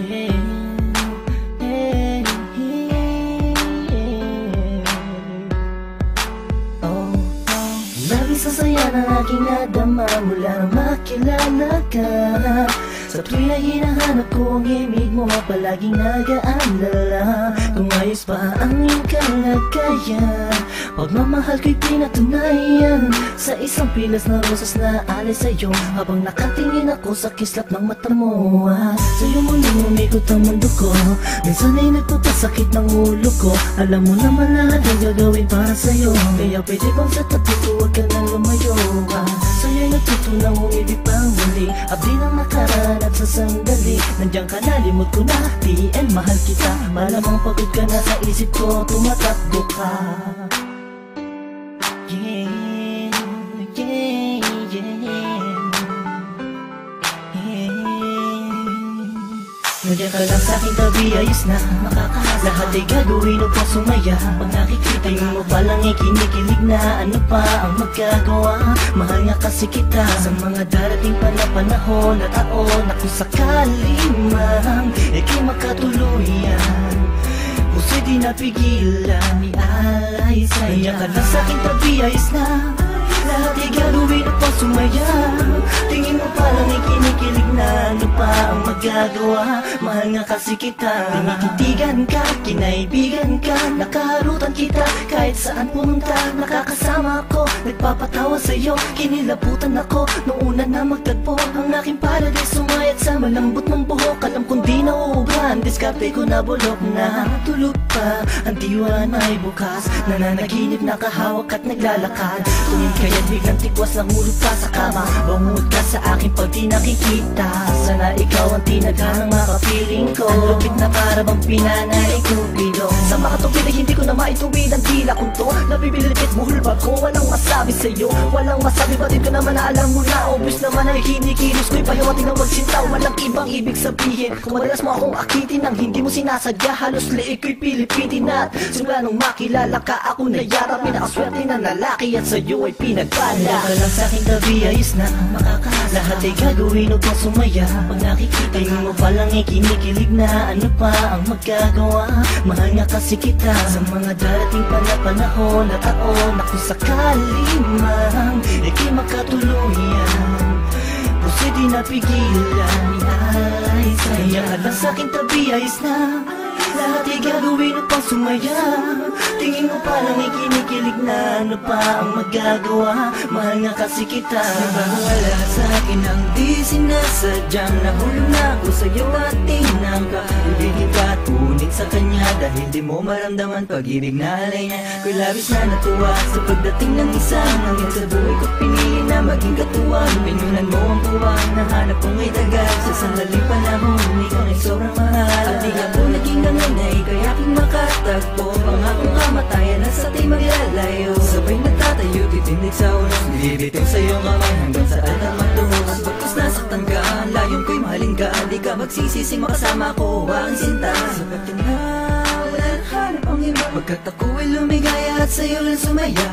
Yeah, yeah, yeah. Oh, oh. Labis sa saya ng aking nadama mula nang makilala ka. Sa tuwing na hinahanap ko ang imig mo, palaging nag-aalala kung ayos pa ang iyong kalagayan. Pagmamahal ko'y pinatunayan sa isang pilas na rosas na alay sa'yo, habang nakatingin ako sa kislap ng mata mo. Sa'yo muling umikot ang mundo ko, minsan ay nagpapasakit ng ulo ko. Alam mo naman lahat ang gagawin para sa'yo, kaya pwede bang sa tabi ko huwag ka nang lumayo. Sa'yo'y natutunang umibig pang muli, abdi ng nakaraan at sa sandali. Nandiyan ka na, limot ko na, TL mahal kita. Malamang pagod ka na sa isip ko, tumatakbo ka. Yeah, yeah, yeah, yeah. Nandiyan ka lang sa'king tabi, ayos na makakahasa. Lahat ay gagawin upang sumaya. Pag nakikita mo palang ikinikilig na, ano pa ang magagawa? Mahal nga kasi kita sa mga darating pa na panahon at taon, na kung sakali man ika'y makatuluyan, puso'y di napigilan ni alay sa'yo. Nandiyan ka lang sa'king tabi, ayos na lahat ay gagawin upang sumaya. Tingin mo parang ikinikilig na, ano pa ang magagawa? Mahal nga kasi kita. Tinititigan ka, kinaibigan ka, nakaharutan kita kahit saan pumunta. Nakakasama ako, nagpapatawa sa'yo, kinilabutan ako nung una na magtagpo. Ang aking paradise sumayat sa malambot ng buhok. Alam kong di nauuban, diskarte ko na bulok na. Tulog pa, ang diwa na ay bukas, nananaginip, nakahawak at naglalakad. Tumingin kaya't biglang tikwas ng ulo ka sa kama. Bangod ka sa akin pag di nakikita. Sana ikaw ang tinaghanang makapiling ko. Ang lupit na para bang pinanay ko bilong. Sa makatupid ay hindi ko na maituwid ang tila kong to. Nabibilipit buhol ba ko? Walang masabi sa'yo, walang masabi, batid ko naman na alam mo na. Obvious naman ay kinikilos ko'y pahiwating na magsinta. Walang ibang ibig sabihin kung madalas mo akong akitin nang hindi mo sinasadya. Halos liig ko'y pilipitin at simula nung makilala ka, ako na yara pinakaswerte na lalaki at sa'yo ay pinagpala. Nandiyan ka lang sa'king tabi, ayos na makakahasa. Lahat ay gagawin upang sumaya. Pag nakikita mo palang ikinikilig na, ano pa ang magagawa? Mahal nga kasi kita sa mga darating pa na panahon at taon, na kung sakali man ika'y makatuluyan, puso'y di napigilan ni alay sa'yo. Nandiyan ka lang sa'king tabi, ayos na lahat ay gagawin upang sumaya. Tingin mo palang ikinikilig na, ano pa ang magagawa? Mahal nga kasi kita. Nagwawala sa'kin ang di sinasadyang nahulog na ako sa'yo at tinangka. Hindi kita tunin sa kanya dahil di mo maramdaman pag-ibig na alay niya. Ko'y labis na natuwa sa pagdating ng isang hangin sa buhay ko, pinili na maging katuwang. Pinunan mo ang puwang, nahanap kong may tagal sa sandaling panahon. Ikaw ay sobrang mahal at di ako naging ganun na ika'y aking makatagpo. Pangakong kamatayan at sa tayo maglalayo, sabay nagtatayo, titindig sa unos, nilibitaw sa iyong kamay hanggang sa altar magtuhos. Bagkus nasaktan ka, ang layong ko'y mahalin ka, di ka magsisisi makasama ko ang sinta. Sapat ka na, wala nang hanap ang iba, pagkat ako'y lumigaya at sa'yo lang sumaya.